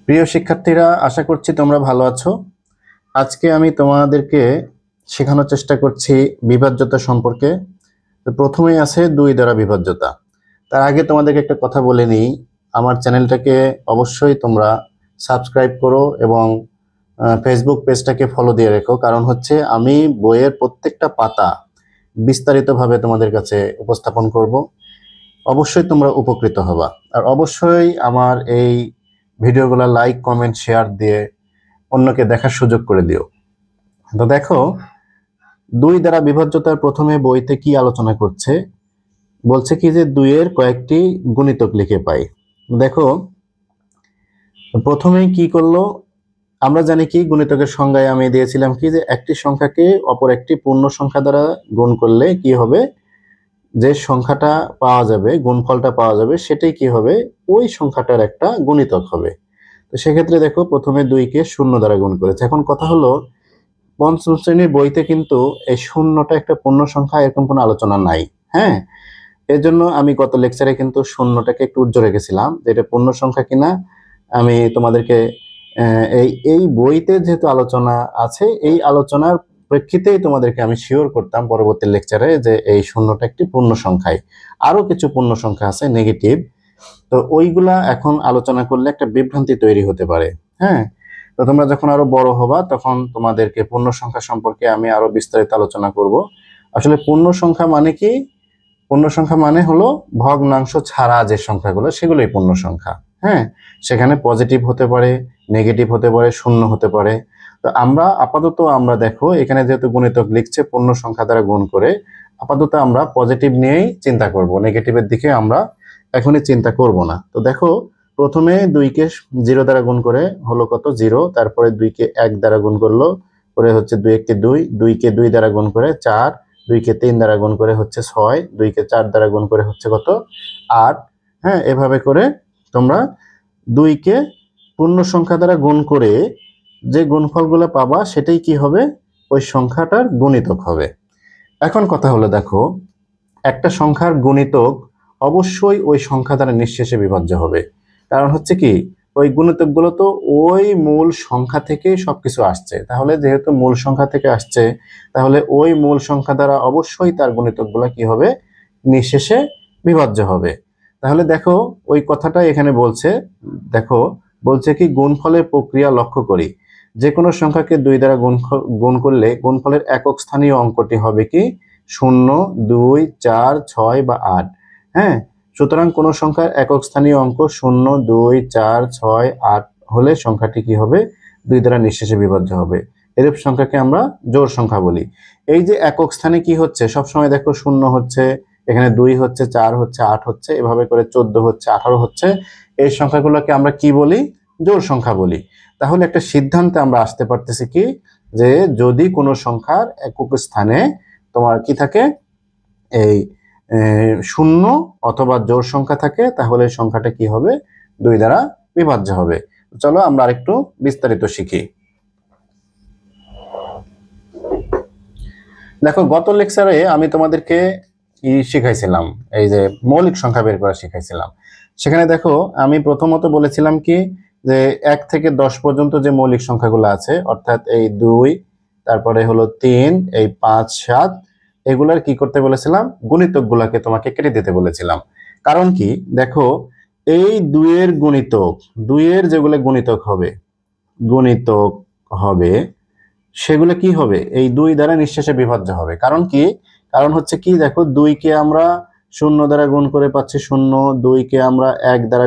প্রিয় শিক্ষার্থীরা, আশা করছি তোমরা ভালো আছো। আজকে আমি তোমাদেরকে শেখানোর চেষ্টা করছি বিভাজ্যতা সম্পর্কে। তো প্রথমেই আছে দুই দ্বারা বিভাজ্যতা। তার আগে তোমাদেরকে একটা কথা বলে নিই, আমার চ্যানেলটাকে অবশ্যই তোমরা সাবস্ক্রাইব করো এবং ফেসবুক পেজটাকে ফলো দিয়ে রেখো। কারণ হচ্ছে আমি বইয়ের প্রত্যেকটা পাতা বিস্তারিতভাবে তোমাদের কাছে উপস্থাপন করব। অবশ্যই তোমরা উপকৃত হবা। আর অবশ্যই আমার এই ভিডিওগুলো লাইক, কমেন্ট, শেয়ার দিয়ে অন্যকে দেখার সুযোগ করে দিও। তো দেখো, দুই দ্বারা বিভাজ্যতার প্রথমে বইতে কি আলোচনা করছে, বলছে কি যে দুইয়ের কয়েকটি গুণিতক লিখে পাই। দেখো, প্রথমেই কি করলো, আমরা জানি কি গুণিতকের সংজ্ঞায় আমি দিয়েছিলাম কি যে একটি সংখ্যাকে অপর একটি পূর্ণ সংখ্যা দ্বারা গুণ করলে কি হবে, যে সংখ্যাটা পাওয়া যাবে, গুণফলটা পাওয়া যাবে, সেটাই কি হবে, ওই সংখ্যাটার একটা গুণিতক হবে। তো সেক্ষেত্রে দেখো, প্রথমে 2কে 0 দ্বারা গুণ করেছে। এখন কথা হলো, পঞ্চম শ্রেণীর বইতে কিন্তু এই শূন্যটা একটা পূর্ণ সংখ্যা এরকম কোনো আলোচনা নাই। হ্যাঁ, এর জন্য আমি গত লেকচারে কিন্তু শূন্যটাকে একটু উজ্জ্বল রেখেছিলাম যে এটা পূর্ণ সংখ্যা কিনা। আমি তোমাদেরকে এই এই বইতে যেহেতু আলোচনা আছে, এই আলোচনার প্রেক্ষিতেই তোমাদেরকে আমি শিওর করতাম পরবর্তী লেকচারে যে এই শূন্যটা একটি পূর্ণ সংখ্যায়। আরো কিছু পূর্ণ সংখ্যা আছে নেগেটিভ, তো ওইগুলা এখন আলোচনা করলে একটা বিভ্রান্তি তৈরি হতে পারে। হ্যাঁ, তো তোমরা যখন আরো বড় হবা তখন তোমাদেরকে পূর্ণ সংখ্যা সম্পর্কে আমি আরো বিস্তারিত আলোচনা করব। আসলে পূর্ণ সংখ্যা মানে কি? পূর্ণ সংখ্যা মানে হলো ভগ্নাংশ ছাড়া যে সংখ্যাগুলো, সেগুলোই পূর্ণ সংখ্যা। হ্যাঁ, সেখানে পজিটিভ হতে পারে, নেগেটিভ হতে পারে, শূন্য হতে পারে। তো আমরা দেখো এখানে যেহেতু গুণিতক লিখছে পূর্ণ সংখ্যা দ্বারা গুণ করে, আপাতত আমরা পজিটিভ নিয়েই চিন্তা করব, নেগেটিভের দিকে আমরা এখনই চিন্তা করব না। তো দেখো, প্রথমে 2কে 0 দ্বারা গুণ করে হলো কত, 0। তারপরে 2কে 1 দ্বারা গুণ করলো, করে হচ্ছে 2 1 2, 2কে 2 দ্বারা গুণ করে 4, 2কে 3 দ্বারা গুণ করে হচ্ছে 6, 2কে 4 দ্বারা গুণ করে হচ্ছে কত, 8। হ্যাঁ, এভাবে করে তোমরা 2কে পূর্ণ সংখ্যা দ্বারা গুণ করে যে গুণফলগুলো পাবা সেটাই কি হবে, ওই সংখ্যাটার গুণিতক হবে। এখন কথা হলো, দেখো, একটা সংখ্যার গুণিতক অবশ্যই ওই সংখ্যা দ্বারা নিঃশেষে বিভাজ্য হবে। কারণ হচ্ছে কি, ওই গুণিতকগুলো তো ওই মূল সংখ্যা থেকেই সবকিছু আসছে। তাহলে যেহেতু মূল সংখ্যা থেকে আসছে, তাহলে ওই মূল সংখ্যা দ্বারা অবশ্যই তার গুণিতকগুলো কি হবে, নিঃশেষে বিভাজ্য হবে। তাহলে দেখো, ওই কথাটা এখানে বলছে। দেখো, বলছে কি, গুণফলের প্রক্রিয়া লক্ষ্য করি। যে কোনো সংখ্যাকে 2 দ্বারা গুণ করলে গুণফলের একক স্থানীয় অঙ্কটি হবে কি 0, 2, 4, 6 বা 8। হ্যাঁ, সুতরাং কোন সংখ্যার একক স্থানীয় অঙ্ক 0, 2, 4, 6, 8 হলে সংখ্যাটি কি হবে, 2 দ্বারা নিঃশেষে বিভাজ্য হবে। এরূপ সংখ্যাকে আমরা জোড় সংখ্যা বলি। এই যে একক স্থানে কি হচ্ছে, সবসময় দেখো 0 হচ্ছে, এখানে 2 হচ্ছে, 4 হচ্ছে, 8 হচ্ছে, এভাবে করে 14 হচ্ছে, 18 হচ্ছে। এই সংখ্যাগুলোকে আমরা কি বলি, জোড় সংখ্যা বলি। তাহলে একটা সিদ্ধান্তে আমরা আসতে পারতেছি কি, যে যদি কোনো সংখ্যার একক স্থানে তোমার কি থাকে, এই 0 অথবা জোড় সংখ্যা থাকে, তাহলে সংখ্যাটা কি হবে, 2 দ্বারা বিভাজ্য হবে। চলো আমরা আরেকটু বিস্তারিত শিখি। দেখো, গত লেকচারে আমি তোমাদেরকে শিখাইছিলাম, এই যে মৌলিক সংখ্যা বের করা শিখাইছিলাম। সেখানে দেখো, আমি প্রথমত বলেছিলাম কি যে 1 থেকে 10 পর্যন্ত যে মৌলিক সংখ্যাগুলো আছে, অর্থাৎ এই 2, তারপরে হলো 3, এই 5, 7, এগুলার কি করতে বলেছিলাম, গুণিতকগুলোকে তোমাকে কেটে দিতে বলেছিলাম। কারণ কি, দেখো, এই 2-এর গুণিতক, 2-এর যেগুলো গুণিতক হবে সেগুলো কি হবে, এই 2 দ্বারা নিঃশেষে বিভাজ্য হবে। কারণ কি, কারণ হচ্ছে কি, দেখো, 2কে আমরা 0 দ্বারা গুণ করে পাচ্ছি 0, 2কে আমরা 1 দ্বারা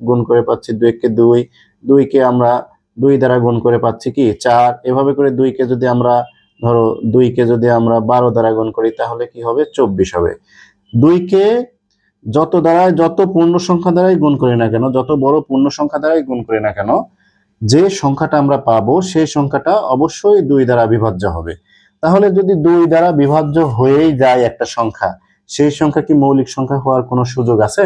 গুণ করে পাচ্ছি 2কে 2, 2কে আমরা 2 দ্বারা গুণ করে পাচ্ছি কি 4। এভাবে করে 2কে যদি আমরা, ধরো 2কে যদি আমরা 12 দ্বারা গুণ করি তাহলে কি হবে, 24 হবে। 2কে যত পূর্ণ সংখ্যা দ্বারাই গুণ করি না কেন, যত বড় পূর্ণ সংখ্যা দ্বারাই গুণ করি না কেন, যে সংখ্যাটা আমরা পাবো সেই সংখ্যাটা অবশ্যই 2 দ্বারা বিভাজ্য হবে। তাহলে যদি 2 দ্বারা বিভাজ্য হয়েই যায় একটা সংখ্যা, সেই সংখ্যা কি মৌলিক সংখ্যা হওয়ার কোনো সুযোগ আছে?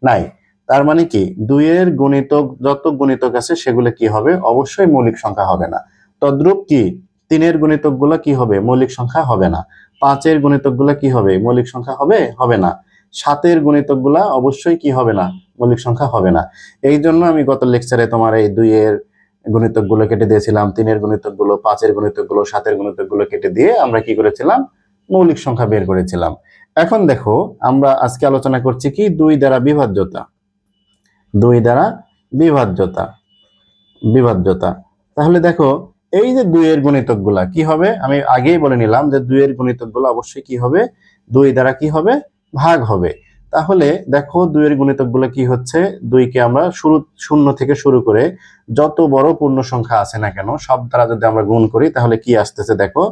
নাই। তার মানে কি, 2-এর গুণিতক, যত গুণিতক আছে সেগুলো কি হবে, অবশ্যই মৌলিক সংখ্যা হবে না। তদ্রূপ কি, 3-এর গুণিতকগুলো কি হবে, মৌলিক সংখ্যা হবে না। 5-এর গুণিতকগুলো কি হবে, মৌলিক সংখ্যা হবে না। 7-এর গুণিতকগুলা অবশ্যই কি হবে না, মৌলিক সংখ্যা হবে না। এই জন্য আমি গত লেকচারে তোমার এই 2-এর গুণিতকগুলো কেটে দিয়েছিলাম, 3-এর গুণিতকগুলো, 5-এর গুণিতকগুলো, 7-এর গুণিতকগুলো কেটে দিয়ে আমরা কি করেছিলাম, মৌলিক সংখ্যা বের করেছিলাম। এখন দেখো আমরা আজকে আলোচনা করছি কি 2 দ্বারা বিভাজ্যতা। 2 দ্বারা বিভাজ্যতা। তাহলে দেখো এই যে 2-এর গুণিতকগুলা কি হবে, আমি আগেই বলে নিলাম যে 2-এর গুণিতকগুলো অবশ্যই কি হবে, 2 দ্বারা কি হবে, ভাগ হবে। তাহলে দেখো 2-এর গুণিতকগুলো কি হচ্ছে, 2কে আমরা শূন্য থেকে শুরু করে যত বড় পূর্ণ সংখ্যা আছে না কেন সব দ্বারা যদি আমরা গুণ করি তাহলে কি আসতেছে দেখো,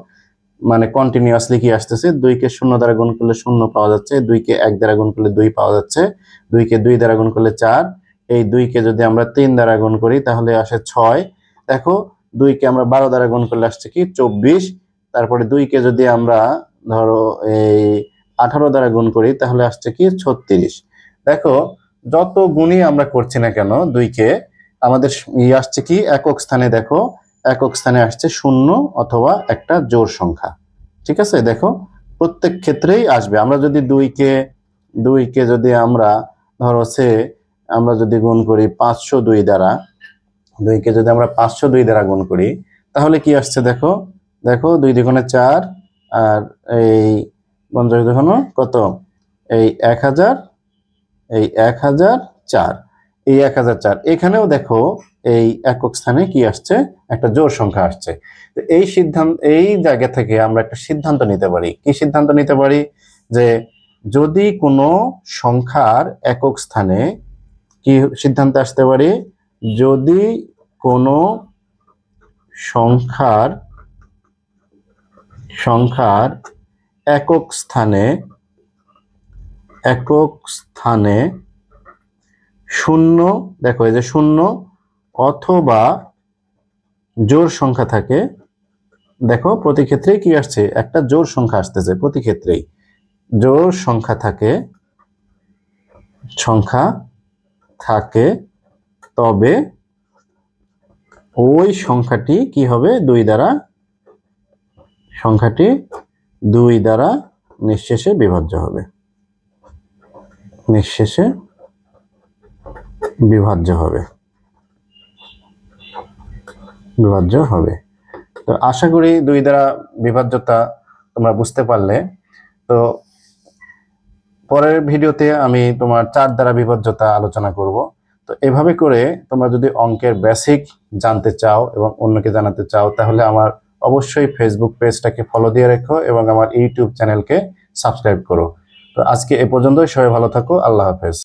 মানে কন্টিনিউয়াসলি কি আসতেছে, 2কে 0 দ্বারা গুণ করলে 0 পাওয়া যাচ্ছে, 2কে 1 দ্বারা গুণ করলে 2 পাওয়া যাচ্ছে, 2কে 2 দ্বারা গুণ করলে 4, এই 2কে যদি আমরা 3 দ্বারা গুণ করি তাহলে আসে 6। দেখো 2কে আমরা 12 দ্বারা গুণ করলে আসছে কি 24। তারপরে 2কে যদি আমরা ধরো এই 18 দ্বারা গুণ করি তাহলে আসছে কি 36। দেখো যত গুণই আমরা করছি না কেন 2কে, আমাদের আসছে কি একক স্থানে, দেখো একক স্থানে আসছে 0 অথবা একটা জোড় সংখ্যা। ঠিক আছে, দেখো প্রত্যেক ক্ষেত্রেই আসবে। আমরা যদি 2কে যদি আমরা ধরো আমরা যদি গুণ করি 502 দ্বারা, 2কে যদি আমরা 502 দ্বারা গুণ করি তাহলে কি আসছে দেখো, 2 দ্বিগুণে 4 আর এই 50 দ্বিগুণে কত, এই 1000, এই 1004, এই 1004। এখানেও দেখো এই একক স্থানে কি আসছে, একটা জোড় সংখ্যা আসছে। তো এই জায়গা থেকে আমরা একটা সিদ্ধান্ত নিতে পারি। কি সিদ্ধান্ত নিতে পারি, যে যদি কোনো সংখ্যার একক স্থানে কি সিদ্ধান্ত আসতে পারি, যদি কোনো সংখ্যার একক স্থানে 0, দেখো এই যে 0 অথবা জোড় সংখ্যা থাকে, দেখো প্রতি ক্ষেত্রেই কি আসছে, একটা জোড় সংখ্যা আসতেছে, প্রতি ক্ষেত্রেই জোড় সংখ্যা থাকে, তবে ওই সংখ্যাটি কি হবে, 2 দ্বারা নিঃশেষে বিভাজ্য হবে, তো আশা করি 2 দ্বারা বিভাজ্যতা তোমরা বুঝতে পারলে। তো পরের ভিডিওতে আমি তোমার 4 দ্বারা বিভাজ্যতা আলোচনা করব। তো এভাবে করে তোমরা যদি অঙ্কের বেসিক জানতে চাও এবং অন্যকে জানাতে চাও তাহলে আমার অবশ্যই ফেসবুক পেজটাকে ফলো দিয়ে রেখো এবং আমার ইউটিউব চ্যানেলকে সাবস্ক্রাইব করো। তো আজকে এ পর্যন্তই, সবাই ভালো থাকো, আল্লাহ হাফেজ।